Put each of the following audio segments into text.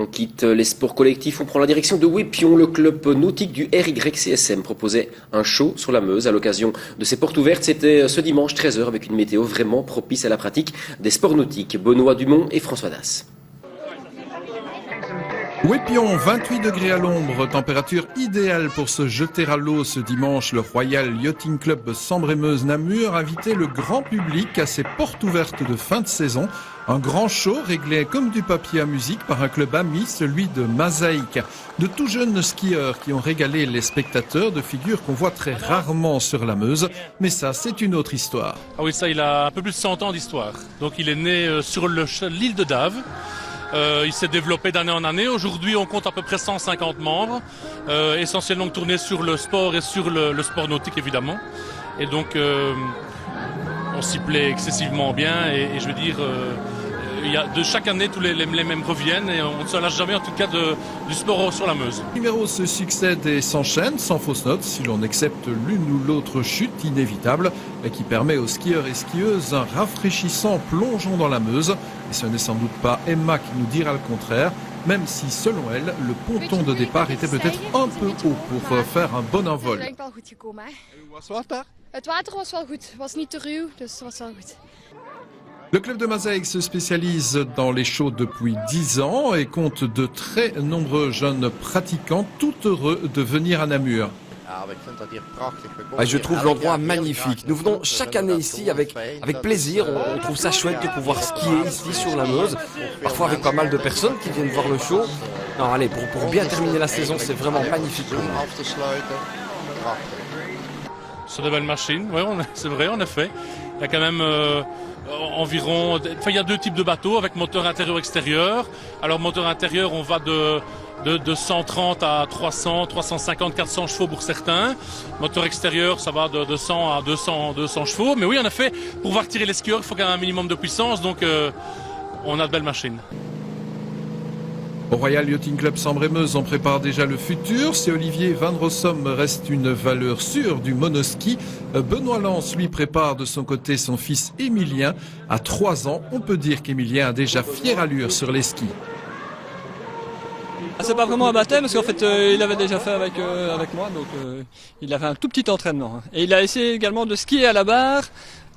On quitte les sports collectifs, on prend la direction de Wépion. Le club nautique du RYCSM proposait un show sur la Meuse à l'occasion de ses portes ouvertes. C'était ce dimanche 13h avec une météo vraiment propice à la pratique des sports nautiques. Benoît Dumont et François Das. Wépion, 28 degrés à l'ombre, température idéale pour se jeter à l'eau ce dimanche. Le Royal Yachting Club Sambre-et-Meuse-Namur invitait le grand public à ses portes ouvertes de fin de saison. Un grand show réglé comme du papier à musique par un club ami, celui de Mazaïk. De tout jeunes skieurs qui ont régalé les spectateurs de figures qu'on voit très rarement sur la Meuse. Mais ça, c'est une autre histoire. Ah oui, ça, il a un peu plus de 100 ans d'histoire. Donc il est né sur l'île de Dave. Il s'est développé d'année en année. Aujourd'hui, on compte à peu près 150 membres, essentiellement tournés sur le sport et sur le sport nautique, évidemment. Et donc, on s'y plaît excessivement bien. Et je veux dire, de chaque année, tous les mêmes reviennent et on ne se lâche jamais, en tout cas, du sport sur la Meuse. Les numéros se succèdent et s'enchaînent sans fausse note, si l'on accepte l'une ou l'autre chute inévitable, et qui permet aux skieurs et skieuses un rafraîchissant plongeon dans la Meuse. Et ce n'est sans doute pas Emma qui nous dira le contraire, même si, selon elle, le ponton de départ était peut-être un peu haut pour faire un bon envol. Het water was wel goed. Het was niet te ruw, dus het was wel goed. Le club de Mazaïk se spécialise dans les shows depuis 10 ans et compte de très nombreux jeunes pratiquants, tout heureux de venir à Namur. Je trouve l'endroit magnifique. Nous venons chaque année ici avec plaisir. On trouve ça chouette de pouvoir skier ici sur la Meuse. Parfois avec pas mal de personnes qui viennent voir le show. Non, allez, pour bien terminer la saison, c'est vraiment magnifique pour nous. Sur de belles machines, oui, c'est vrai, en effet. Il y a quand même environ... Enfin, il y a deux types de bateaux avec moteur intérieur-extérieur. Alors, moteur intérieur, on va de 130 à 300, 350, 400 chevaux pour certains. Moteur extérieur, ça va de 100 à 200 chevaux. Mais oui, en effet, pour pouvoir tirer les skieurs, il faut quand même un minimum de puissance. Donc, on a de belles machines. Au Royal Yachting Club Sambre-et-Meuse, on prépare déjà le futur. Si Olivier Van Rossum reste une valeur sûre du monoski, Benoît Lance lui prépare de son côté son fils Émilien. À 3 ans, on peut dire qu'Émilien a déjà fière allure sur les skis. C'est pas vraiment un baptême parce qu'en fait il avait déjà fait avec moi, donc il avait un tout petit entraînement. Et il a essayé également de skier à la barre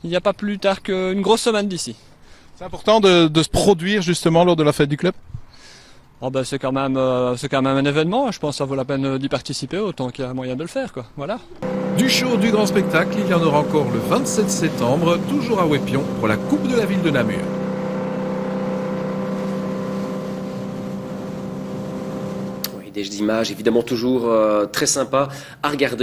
il n'y a pas plus tard qu'une grosse semaine d'ici. C'est important de se produire justement lors de la fête du club. Oh ben c'est quand même un événement, je pense que ça vaut la peine d'y participer autant qu'il y a moyen de le faire, quoi. Voilà. Du show, du grand spectacle, il y en aura encore le 27 septembre, toujours à Wépion, pour la Coupe de la ville de Namur. Oui, des images évidemment toujours très sympas à regarder.